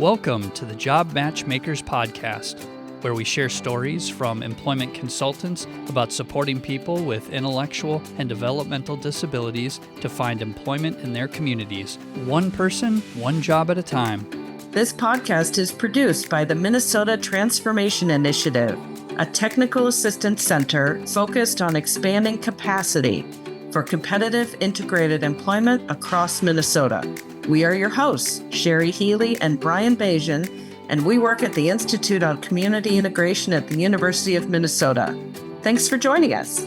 Welcome to the Job Matchmakers Podcast, where we share stories from employment consultants about supporting people with intellectual and developmental disabilities to find employment in their communities, one person, one job at a time. This podcast is produced by the Minnesota Transformation Initiative, a technical assistance center focused on expanding capacity for competitive integrated employment across Minnesota. We are your hosts, Sherry Healy and Brian Bajan, and we work at the Institute on Community Integration at the University of Minnesota. Thanks for joining us.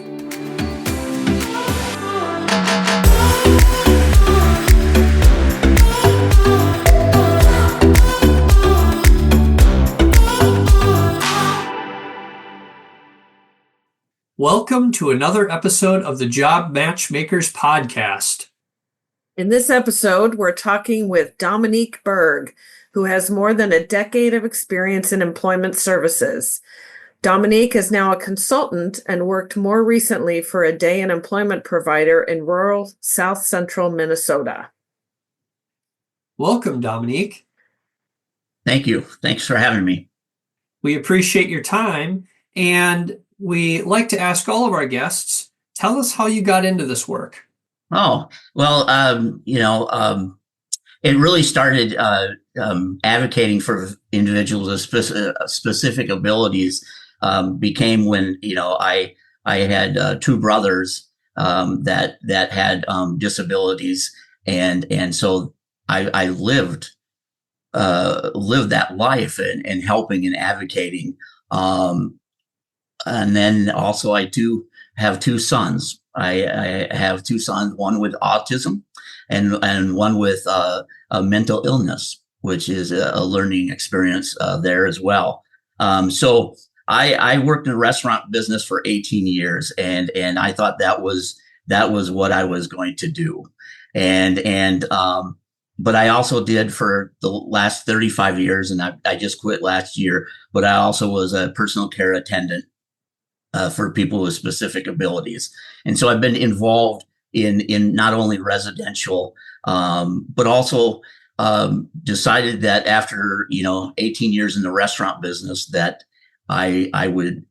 Welcome to another episode of the Job Matchmakers Podcast. In this episode, we're talking with Dominique Berg, who has more than a decade of experience in employment services. Dominique is now a consultant and worked more recently for a day and employment provider in rural South Central Minnesota. Welcome, Dominique. Thank you. Thanks for having me. We appreciate your time, and we like to ask all of our guests, tell us how you got into this work. Oh, well, it really started advocating for individuals with specific abilities became when, I had two brothers that had disabilities. And so I lived that life and helping and advocating. And then also I do have two sons. I have two sons, one with autism and one with a mental illness, which is a learning experience there as well. So I worked in the restaurant business for 18 years, and I thought that was what I was going to do. But I also did for the last 35 years, and I just quit last year, but I also was a personal care attendant for people with specific abilities. And so I've been involved in not only residential, but also decided that after, 18 years in the restaurant business that I would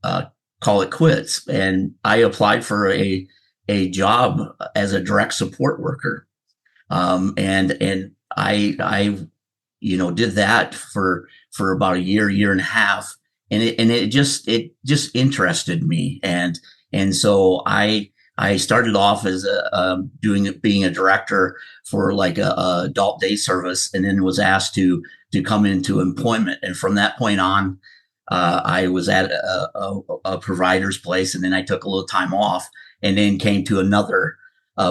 call it quits. And I applied for a job as a direct support worker. And I did that for about a year and a half. And it just interested me. And so I started off as being a director for like a adult day service, and then was asked to come into employment. And from that point on, I was at a provider's place, and then I took a little time off, and then came to another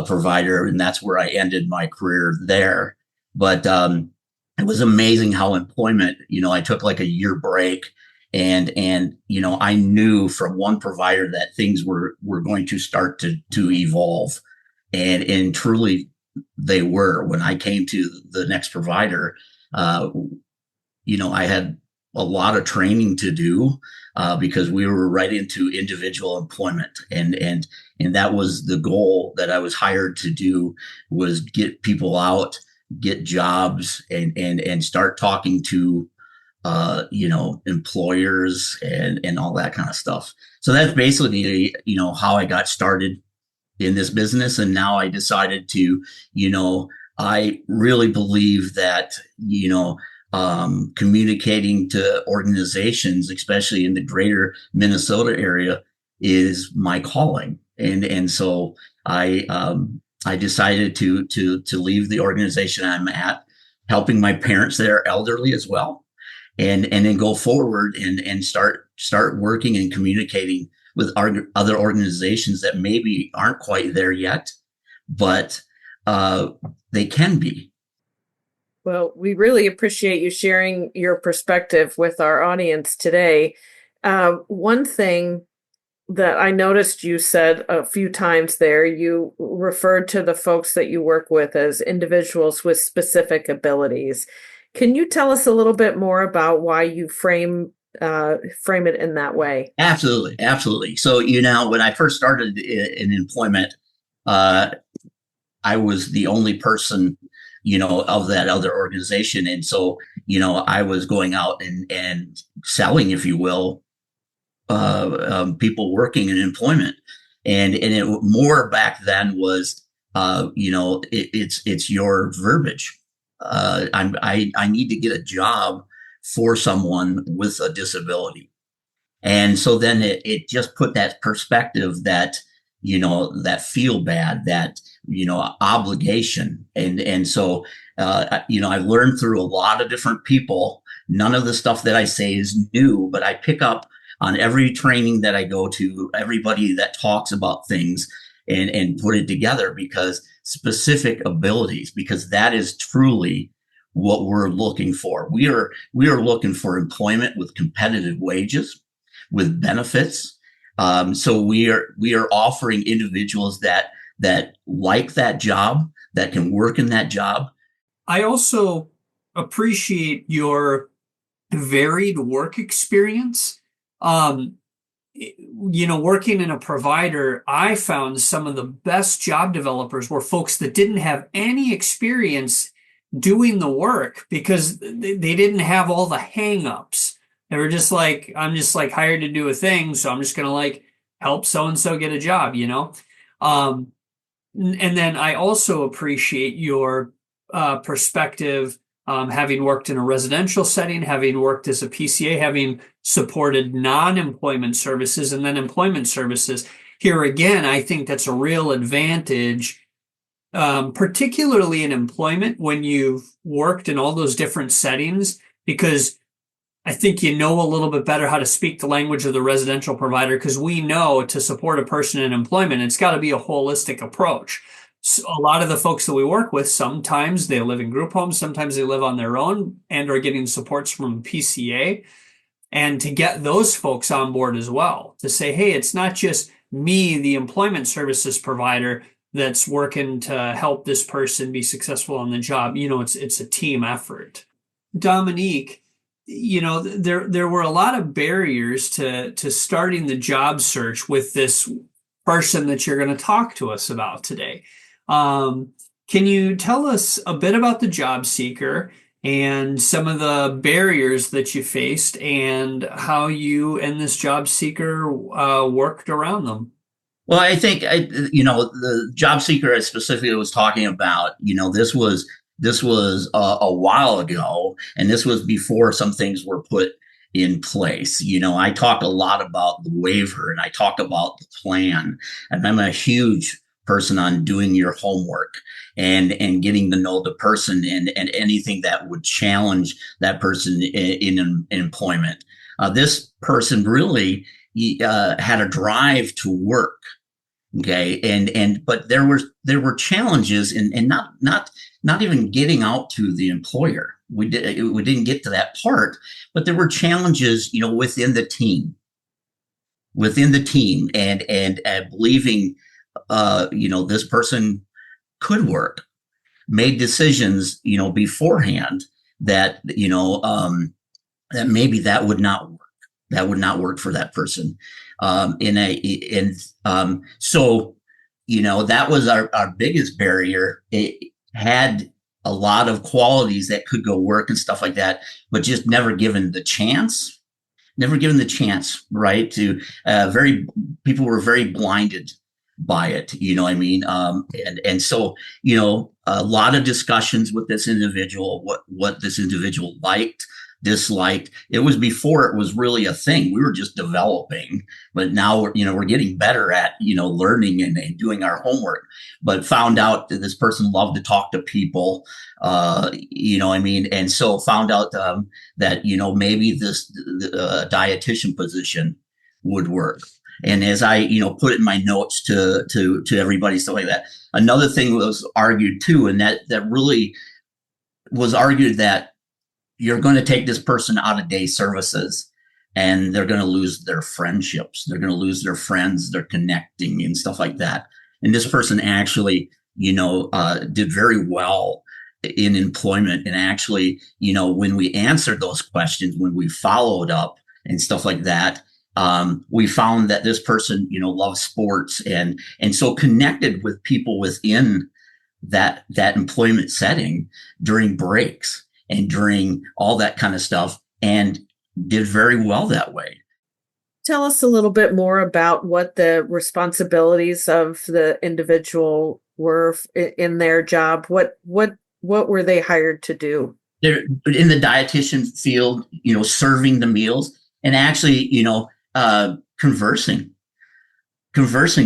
provider, and that's where I ended my career there. But it was amazing how employment, I took like a year break. And I knew from one provider that things were going to start to evolve, and truly they were. When I came to the next provider, I had a lot of training to do because we were right into individual employment, and that was the goal that I was hired to do, was get people out, get jobs, and start talking to employers and all that kind of stuff. So that's basically, how I got started in this business. And now I decided to, I really believe that, communicating to organizations, especially in the greater Minnesota area, is my calling. And so I decided to leave the organization I'm at, helping my parents that are elderly as well. And then go forward and start working and communicating with other organizations that maybe aren't quite there yet, but they can be. Well, we really appreciate you sharing your perspective with our audience today. One thing that I noticed you said a few times there, you referred to the folks that you work with as individuals with specific abilities. Can you tell us a little bit more about why you frame it in that way? Absolutely. So, when I first started in employment, I was the only person of that other organization. And so, I was going out and selling, if you will, people working in employment. And it more back then was, it's your verbiage. I need to get a job for someone with a disability. And so then it just put that perspective that, that feel bad, that, obligation. And so, I learned through a lot of different people. None of the stuff that I say is new, but I pick up on every training that I go to, everybody that talks about things and put it together, because specific abilities, because that is truly what we're looking for. We are looking for employment with competitive wages, with benefits. So we are offering individuals that like that job, that can work in that job. I also appreciate your varied work experience. Working in a provider, I found some of the best job developers were folks that didn't have any experience doing the work because they didn't have all the hang-ups. They were just like, I'm just like hired to do a thing, so I'm just going to like help so-and-so get a job, And then I also appreciate your perspective, having worked in a residential setting, having worked as a PCA, having supported non-employment services and then employment services. Here again, I think that's a real advantage, particularly in employment when you've worked in all those different settings, because I think a little bit better how to speak the language of the residential provider, because we know to support a person in employment, it's got to be a holistic approach. So a lot of the folks that we work with, sometimes they live in group homes, sometimes they live on their own and are getting supports from PCA. And to get those folks on board as well, to say, hey, it's not just me, the employment services provider, that's working to help this person be successful on the job. It's a team effort. Dominique, there were a lot of barriers to starting the job search with this person that you're going to talk to us about today. Can you tell us a bit about the job seeker and some of the barriers that you faced and how you and this job seeker worked around them? Well, I think, the job seeker I specifically was talking about, this was a while ago, and this was before some things were put in place. I talk a lot about the waiver, and I talk about the plan, and I'm a huge person on doing your homework and getting to know the person and anything that would challenge that person in employment. This person really had a drive to work. Okay. But there were challenges and not even getting out to the employer. We didn't get to that part, but there were challenges, within the team and believing, this person could work, made decisions, beforehand that, that maybe that would not work. That would not work for that person. So, that was our biggest barrier. It had a lot of qualities that could go work and stuff like that, but just never given the chance, right? People were very blinded by it, and so, a lot of discussions with this individual, what this individual liked, disliked. It was before it was really a thing. We were just developing, but now we're getting better at, learning and doing our homework, but found out that this person loved to talk to people, and so found out that, maybe this dietitian position would work. And as I, put it in my notes to everybody, stuff like that. Another thing was argued too, and that really was argued that you're going to take this person out of day services and they're going to lose their friendships. They're going to lose their friends, they're connecting and stuff like that. And this person actually, did very well in employment. And actually, when we answered those questions, when we followed up and stuff like that, we found that this person, loves sports and so connected with people within that employment setting during breaks and during all that kind of stuff, and did very well that way. Tell us a little bit more about what the responsibilities of the individual were in their job. What were they hired to do? They're in the dietitian field, serving the meals and actually, conversing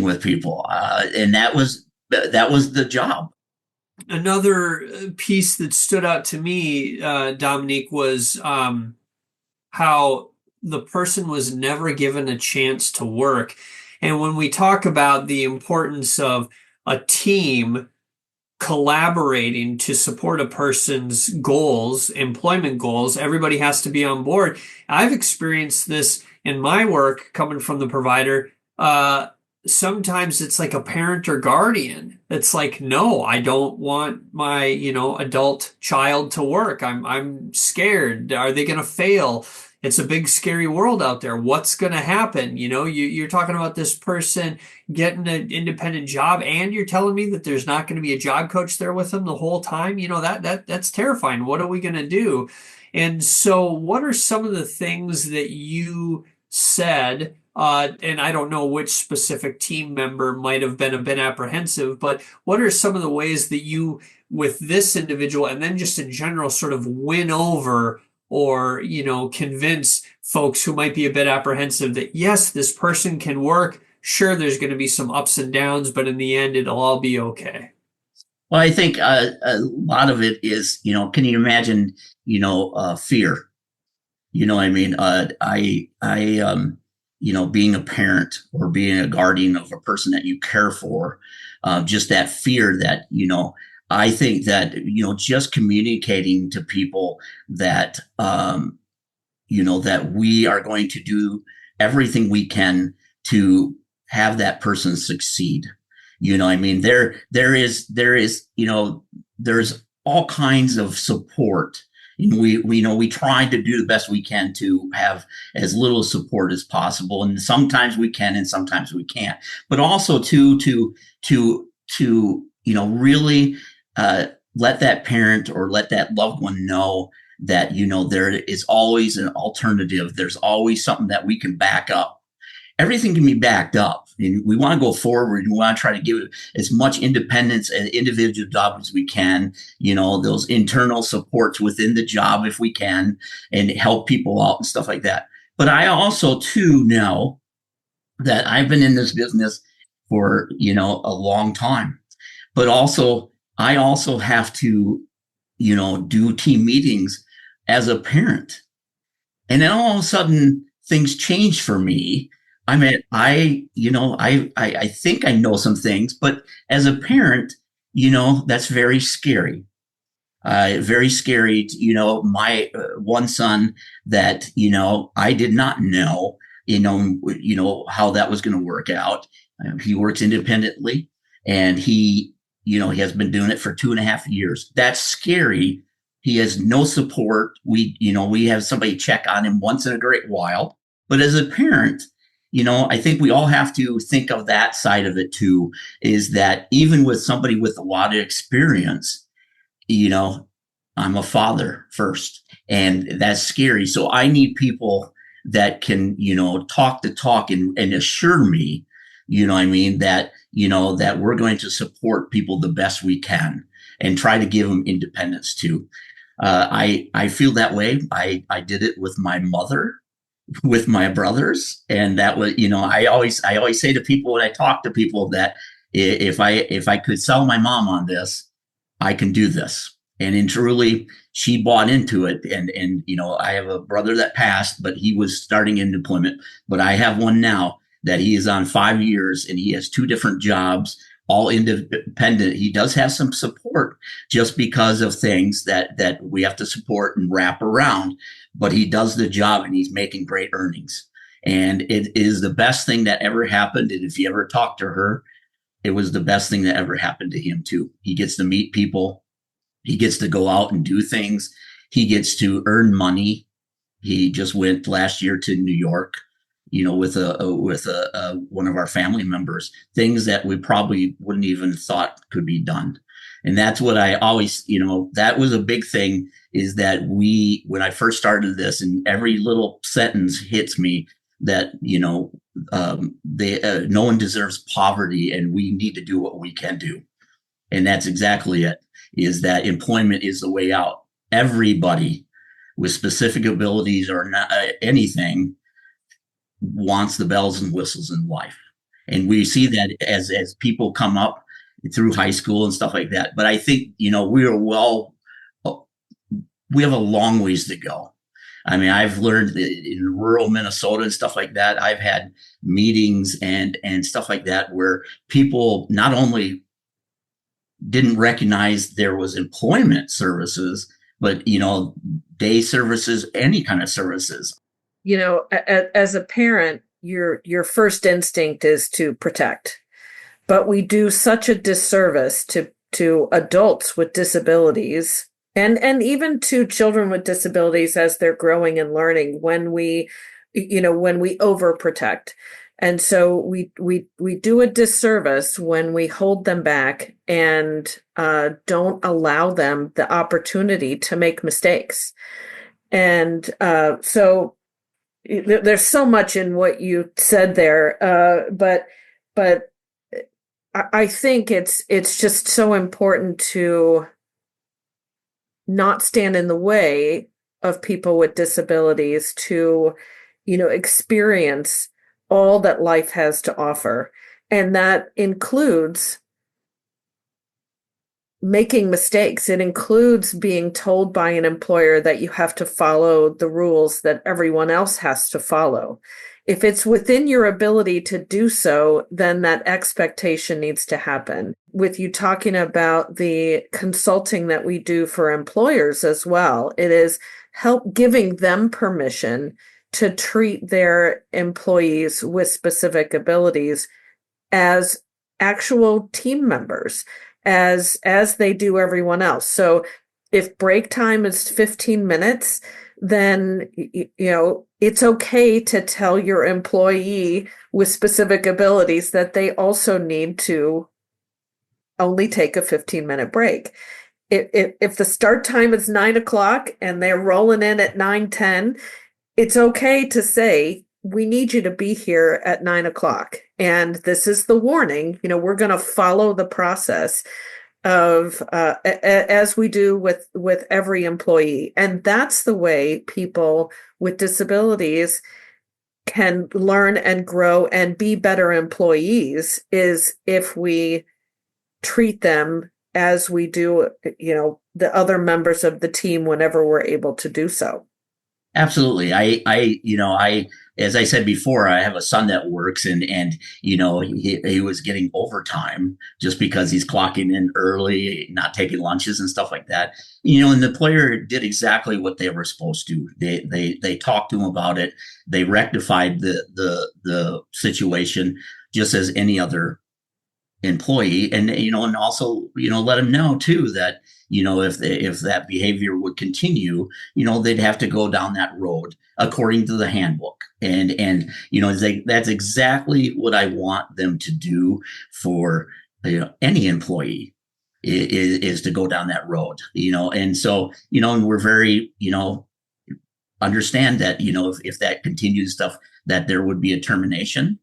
with people, and that was the job. Another piece that stood out to me, Dominique, was how the person was never given a chance to work. And when we talk about the importance of a team collaborating to support a person's goals, employment goals, everybody has to be on board. I've experienced this in my work coming from the provider. Sometimes it's like a parent or guardian. It's like, no, I don't want my, adult child to work. I'm scared. Are they going to fail? It's a big, scary world out there. What's going to happen? You're talking about this person getting an independent job, and you're telling me that there's not going to be a job coach there with them the whole time. That's terrifying. What are we going to do? And so, what are some of the things that you said? And I don't know which specific team member might have been a bit apprehensive, but what are some of the ways that you, with this individual, and then just in general, sort of win over or, convince folks who might be a bit apprehensive that, yes, this person can work. Sure, there's going to be some ups and downs, but in the end, it'll all be okay. Well, I think a lot of it is, can you imagine, fear? I mean? Being a parent or being a guardian of a person that you care for, just that fear that, I think that, just communicating to people that, that we are going to do everything we can to have that person succeed. There is, there's all kinds of support. And we try to do the best we can to have as little support as possible. And sometimes we can, and sometimes we can't, but also to really, let that parent or let that loved one know that, there is always an alternative. There's always something that we can back up. Everything can be backed up. And we want to go forward. And we want to try to give as much independence and individual job as we can, those internal supports within the job if we can, and help people out and stuff like that. But I also too know that I've been in this business for, a long time, but I also have to, do team meetings as a parent. And then all of a sudden things change for me. I mean, I think I know some things, but as a parent, that's very scary. Very scary. My one son that, I did not know, how that was going to work out. He works independently, and he has been doing it for 2.5 years. That's scary. He has no support. We have somebody check on him once in a great while. But as a parent, I think we all have to think of that side of it too, is that even with somebody with a lot of experience, I'm a father first, and that's scary. So I need people that can, talk the talk and assure me, that, that we're going to support people the best we can and try to give them independence too. I feel that way. I did it with my mother, with my brothers. And that was, I always say to people when I talk to people that if I could sell my mom on this, I can do this. And truly, she bought into it. And I have a brother that passed, but he was starting in deployment. But I have one now that he is on 5 years, and he has 2 different jobs, all independent. He does have some support just because of things that we have to support and wrap around, but he does the job, and he's making great earnings. And it is the best thing that ever happened. And if you ever talk to her, it was the best thing that ever happened to him too. He gets to meet people. He gets to go out and do things. He gets to earn money. He just went last year to New York, with one of our family members, things that we probably wouldn't even thought could be done. And that's what I always, that was a big thing, is that when I first started this, and every little sentence hits me, that, no one deserves poverty, and we need to do what we can do. And that's exactly it, is that employment is the way out. Everybody with specific abilities or not, anything wants the bells and whistles in life. And we see that as people come up through high school and stuff like that. But I think, we have a long ways to go. I mean, I've learned that in rural Minnesota and stuff like that, I've had meetings and stuff like that where people not only didn't recognize there was employment services, but, day services, any kind of services. As a parent, your first instinct is to protect, but we do such a disservice to adults with disabilities and even to children with disabilities as they're growing and learning when we overprotect. And so we do a disservice when we hold them back and don't allow them the opportunity to make mistakes. And so there's so much in what you said there, but I think it's just so important to not stand in the way of people with disabilities to, experience all that life has to offer. And that includes making mistakes. It includes being told by an employer that you have to follow the rules that everyone else has to follow. If it's within your ability to do so, then that expectation needs to happen. With you talking about the consulting that we do for employers as well, it is giving them permission to treat their employees with specific abilities as actual team members, as they do everyone else. So if break time is 15 minutes, then, it's okay to tell your employee with specific abilities that they also need to only take a 15-minute break. If the start time is 9:00 and they're rolling in at 9:10, it's okay to say, we need you to be here at 9:00. And this is the warning, we're going to follow the process of as we do with every employee. And that's the way people with disabilities can learn and grow and be better employees, is if we treat them as we do, the other members of the team whenever we're able to do so. Absolutely. I as I said before, I have a son that works, and he was getting overtime just because he's clocking in early, not taking lunches and stuff like that. And the employer did exactly what they were supposed to. They talked to him about it. They rectified the situation just as any other employee, and also let him know too that if that behavior would continue, they'd have to go down that road according to the handbook. And that's exactly what I want them to do for any employee, is to go down that road. And so and we're very understand that if that continues stuff, that there would be a termination,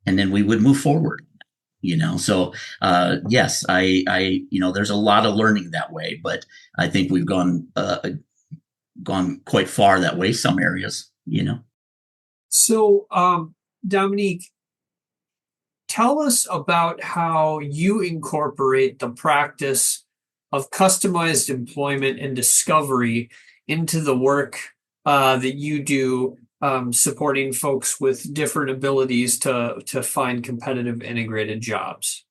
and then we would move forward. So yes, I there's a lot of learning that way, but I think we've gone quite far that way, some areas. So Dominique, tell us about how you incorporate the practice of customized employment and discovery into the work that you do, supporting folks with different abilities to find competitive integrated jobs.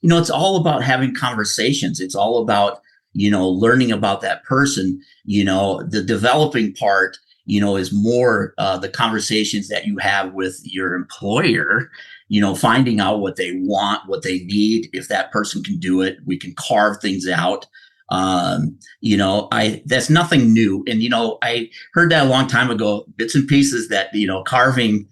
It's all about having conversations. It's all about, learning about that person. The developing part, is more the conversations that you have with your employer, finding out what they want, what they need. If that person can do it, we can carve things out. That's nothing new. And, I heard that a long time ago, bits and pieces, that, carving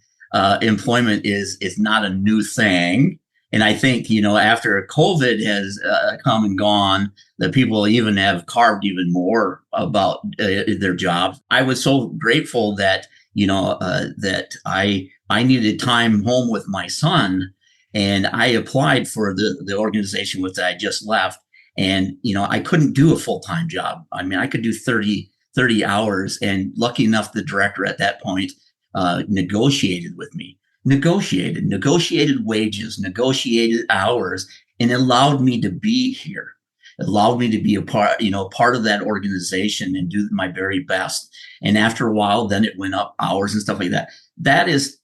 employment is not a new thing. And I think, after COVID has come and gone, that people even have carved even more about their jobs. I was so grateful that, that I needed time home with my son, and I applied for the organization which I just left. And, I couldn't do a full-time job. I mean, I could do 30 hours. And lucky enough, the director at that point negotiated with me, negotiated wages, negotiated hours, and allowed me to be here, allowed me to be a part of that organization and do my very best. And after a while, then it went up hours and stuff like that. That is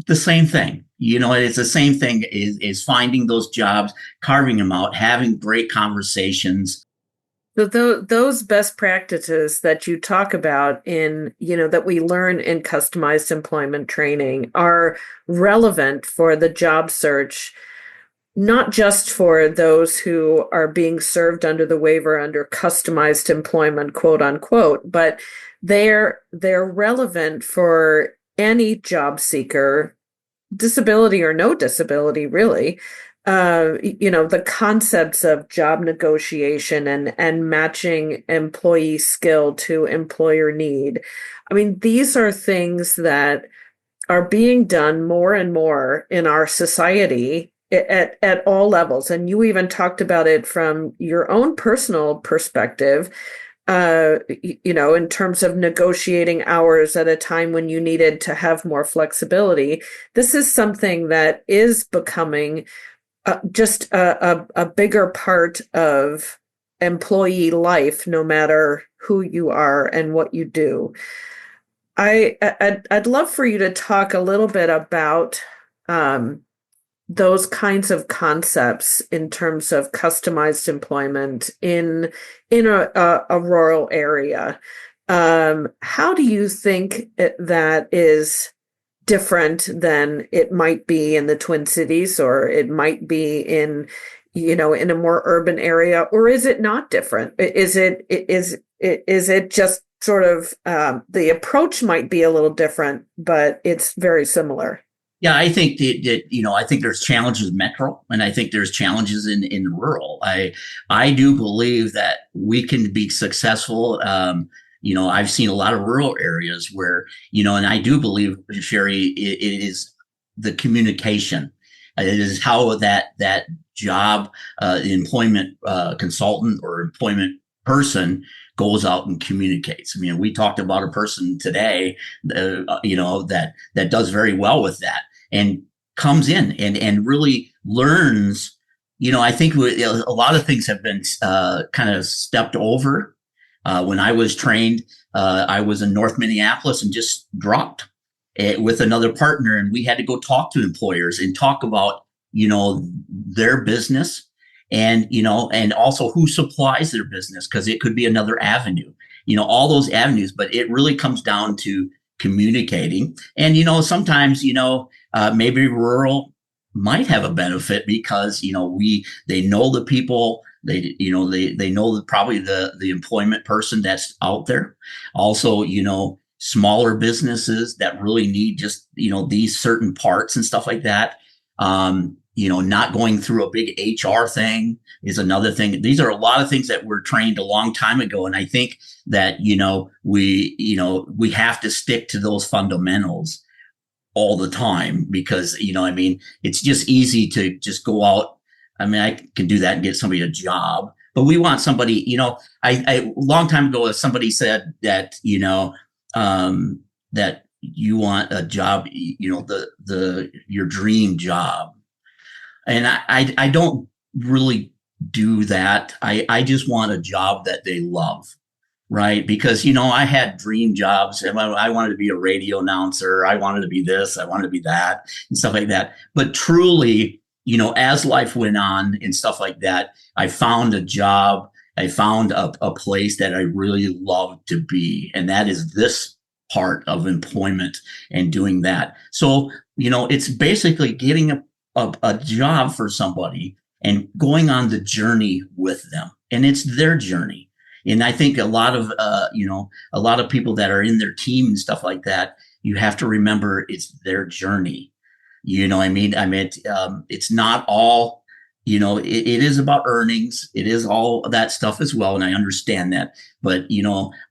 the same thing. It's the same thing is finding those jobs, carving them out, having great conversations. So those best practices that you talk about that we learn in customized employment training are relevant for the job search, not just for those who are being served under the waiver under customized employment, quote unquote, but they're relevant for any job seeker, disability or no disability, really. The concepts of job negotiation and matching employee skill to employer need. I mean, these are things that are being done more and more in our society at all levels. And you even talked about it from your own personal perspective, in terms of negotiating hours at a time when you needed to have more flexibility. This is something that is becoming just a bigger part of employee life, no matter who you are and what you do. I'd love for you to talk a little bit about those kinds of concepts in terms of customized employment in a rural area. How do you think that is different than it might be in the Twin Cities, or it might be in a more urban area, or is it not different? Is it just sort of the approach might be a little different, but it's very similar? Yeah, I think that I think there's challenges in metro, and I think there's challenges in rural. I do believe that we can be successful. I've seen a lot of rural areas where, and I do believe, Sherry, it is the communication. It is how that job, employment consultant or employment person goes out and communicates. I mean, we talked about a person today, that does very well with that and comes in and really learns. I think a lot of things have been kind of stepped over. When I was trained, I was in North Minneapolis and just dropped it with another partner, and we had to go talk to employers and talk about, their business and, and also who supplies their business, because it could be another avenue, all those avenues. But it really comes down to communicating. And, sometimes, maybe rural might have a benefit because, they know the people. They know probably the employment person that's out there. Also, smaller businesses that really need just, these certain parts and stuff like that. Not going through a big HR thing is another thing. These are a lot of things that were trained a long time ago. And I think that, we have to stick to those fundamentals all the time because, it's just easy to just go out. I mean, I can do that and get somebody a job, but we want somebody, a long time ago, somebody said that, that you want a job, your dream job. And I don't really do that. I just want a job that they love. Right. Because, I had dream jobs and I wanted to be a radio announcer. I wanted to be this, I wanted to be that and stuff like that. But truly, as life went on and stuff like that, I found a job. I found a place that I really loved to be. And that is this part of employment and doing that. So, it's basically getting a job for somebody and going on the journey with them. And it's their journey. And I think a lot of people that are in their team and stuff like that, you have to remember it's their journey. You know what I mean? It's not all, it is about earnings. It is all that stuff as well. And I understand that. But,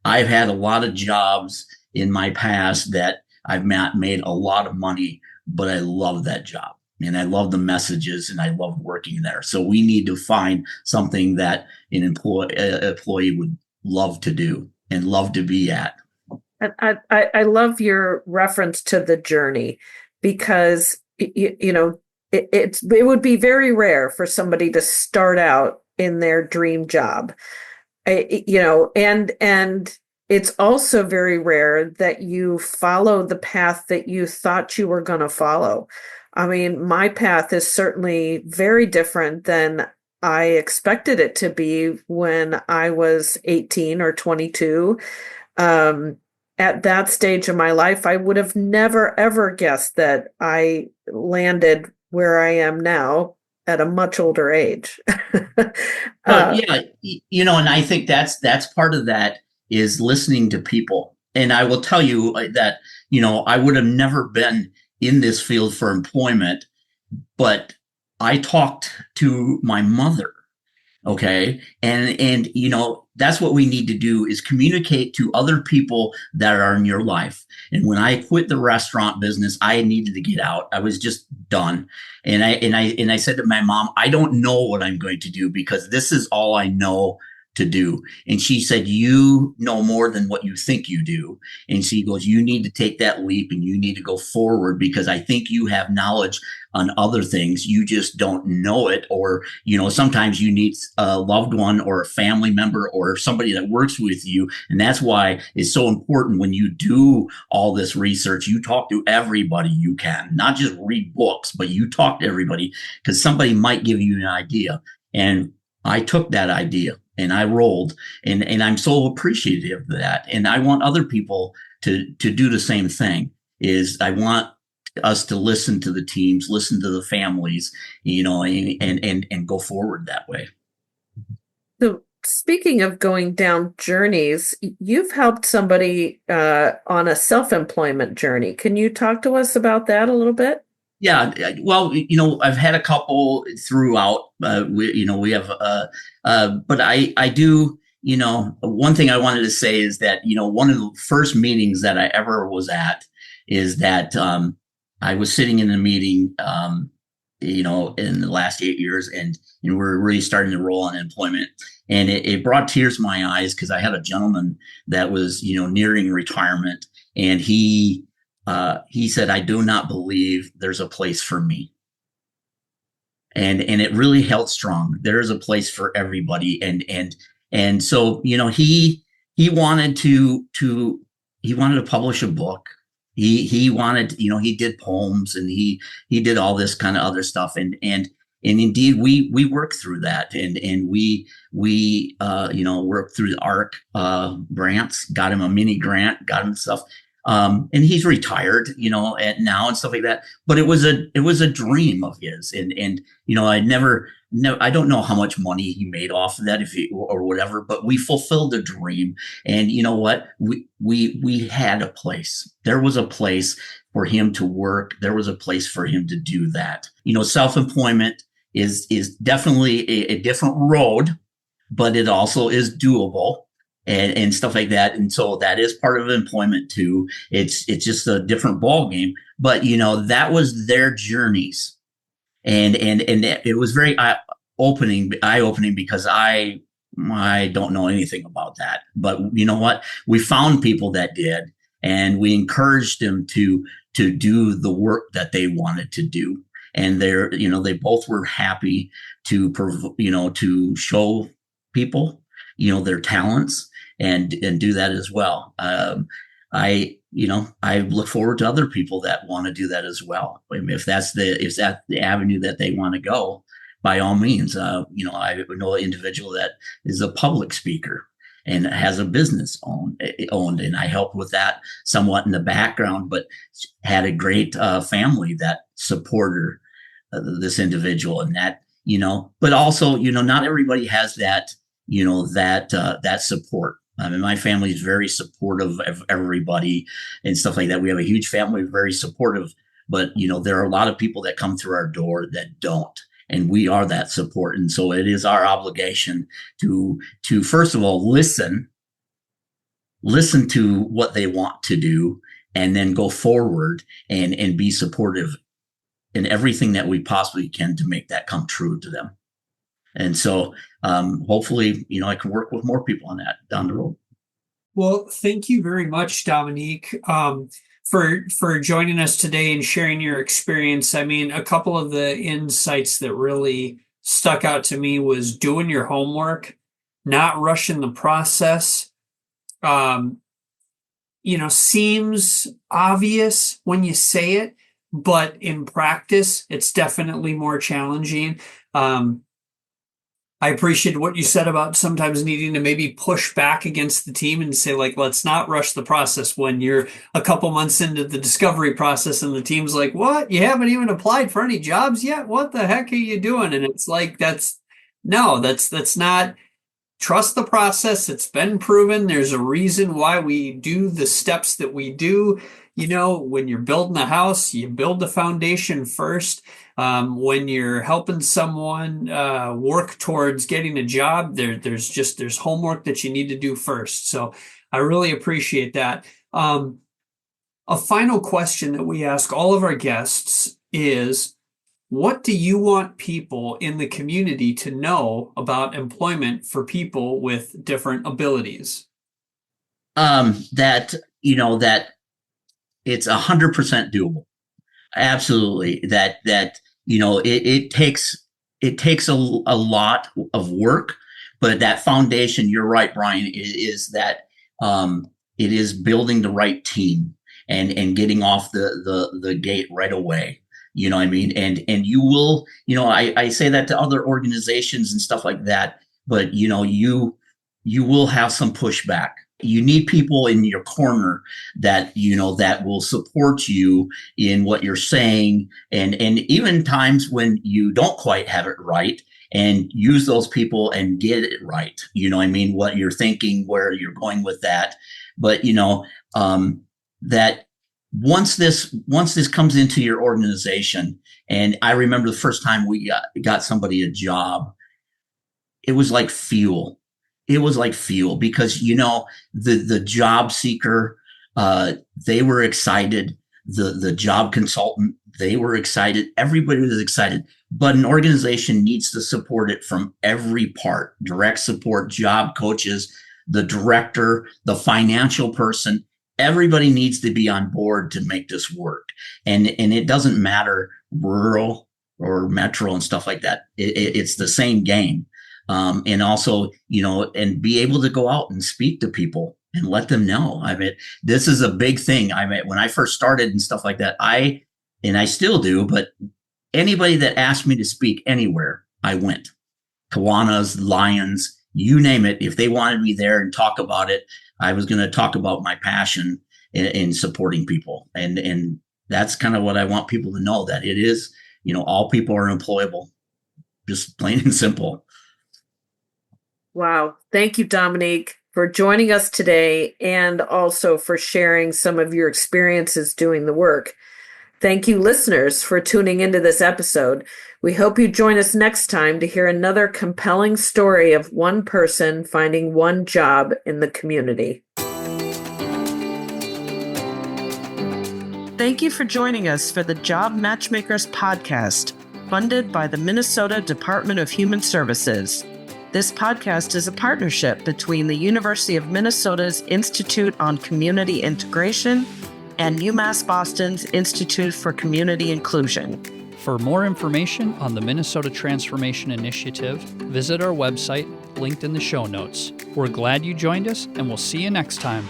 I've had a lot of jobs in my past that I've made a lot of money, but I love that job. And I love the messages and I love working there. So we need to find something that an employee would love to do and love to be at. I love your reference to the journey, because it would be very rare for somebody to start out in their dream job, and it's also very rare that you follow the path that you thought you were going to follow. I mean, my path is certainly very different than I expected it to be when I was 18 or 22. At that stage of my life, I would have never, ever guessed that I landed where I am now at a much older age. Yeah, and I think that's part of that is listening to people. And I will tell you that, I would have never been in this field for employment, but I talked to my mother. Okay. And that's what we need to do is communicate to other people that are in your life. And when I quit the restaurant business, I needed to get out. I was just done. And I said to my mom, I don't know what I'm going to do because this is all I know to do. And she said, you know more than what you think you do. And she goes, you need to take that leap and you need to go forward because I think you have knowledge on other things. You just don't know it. Or, sometimes you need a loved one or a family member or somebody that works with you. And that's why it's so important when you do all this research, you talk to everybody you can, not just read books, but you talk to everybody because somebody might give you an idea. And I took that idea and I rolled, and I'm so appreciative of that. And I want other people to do the same thing. Is I want us to listen to the teams, listen to the families, and go forward that way. So speaking of going down journeys, you've helped somebody on a self-employment journey. Can you talk to us about that a little bit? Yeah, well, I've had a couple throughout. We have, but I do. One thing I wanted to say is that one of the first meetings that I ever was at is that I was sitting in a meeting, in the last 8 years, and we're really starting to roll on employment, and it brought tears to my eyes because I had a gentleman that was nearing retirement, and he said, I do not believe there's a place for me. And it really held strong. There is a place for everybody. And so, he wanted to publish a book. He wanted, he did poems and he did all this kind of other stuff. And indeed we worked through that and we worked through the ARC grants, got him a mini grant, got him stuff. And he's retired, now and stuff like that. But it was a dream of his, and I don't know how much money he made off of that, or whatever. But we fulfilled the dream, and you know what? We had a place. There was a place for him to work. There was a place for him to do that. Self-employment is definitely a different road, but it also is doable. And stuff like that. And so that is part of employment too. It's just a different ball game, but that was their journeys. And it was very eye-opening because I don't know anything about that, but you know what? We found people that did, and we encouraged them to do the work that they wanted to do. And they both were happy to show people, their talents. And do that as well. I look forward to other people that want to do that as well. If that's the avenue that they want to go, by all means. I know an individual that is a public speaker and has a business owned, and I helped with that somewhat in the background, but had a great family that supported this individual, and that but also not everybody has that that support. I mean, my family is very supportive of everybody and stuff like that. We have a huge family, very supportive but there are a lot of people that come through our door that don't, and we are that support. And so it is our obligation to first of all listen to what they want to do, and then go forward and be supportive in everything that we possibly can to make that come true to them. And so hopefully, I can work with more people on that down the road. Well, thank you very much, Dominique, for joining us today and sharing your experience. I mean, a couple of the insights that really stuck out to me was doing your homework, not rushing the process. Seems obvious when you say it, but in practice, it's definitely more challenging. I appreciate what you said about sometimes needing to maybe push back against the team and say, like, let's not rush the process when you're a couple months into the discovery process and the team's like, what? You haven't even applied for any jobs yet? What the heck are you doing? And it's like, that's not. Trust the process. It's been proven. There's a reason why we do the steps that we do. When you're building a house, you build the foundation first. When you're helping someone work towards getting a job, there's homework that you need to do first. So I really appreciate that. A final question that we ask all of our guests is, what do you want people in the community to know about employment for people with different abilities? That it's 100% doable. Absolutely. That it takes a lot of work, but that foundation, you're right, Brian, is that it is building the right team and getting off the gate right away. You know what I mean? And you will, I say that to other organizations and stuff like that, but you will have some pushback. You need people in your corner that, that will support you in what you're saying. And even times when you don't quite have it right, and use those people and get it right. You know what I mean? What you're thinking, where you're going with that. But, that once this comes into your organization, and I remember the first time we got somebody a job, it was like fuel. It was like fuel because, the job seeker, they were excited. The job consultant, they were excited. Everybody was excited, but an organization needs to support it from every part: direct support, job coaches, the director, the financial person. Everybody needs to be on board to make this work. And it doesn't matter rural or metro and stuff like that. It's the same game. And also, and be able to go out and speak to people and let them know. I mean, this is a big thing. I mean, when I first started and stuff like that, I still do, but anybody that asked me to speak anywhere, I went. Kiwanis, Lions, you name it. If they wanted me there and talk about it, I was going to talk about my passion in supporting people. And that's kind of what I want people to know, that it is, all people are employable, just plain and simple. Wow. Thank you, Dominique, for joining us today and also for sharing some of your experiences doing the work. Thank you, listeners, for tuning into this episode. We hope you join us next time to hear another compelling story of one person finding one job in the community. Thank you for joining us for the Job Matchmakers podcast, funded by the Minnesota Department of Human Services. This podcast is a partnership between the University of Minnesota's Institute on Community Integration and UMass Boston's Institute for Community Inclusion. For more information on the Minnesota Transformation Initiative, visit our website, linked in the show notes. We're glad you joined us, and we'll see you next time.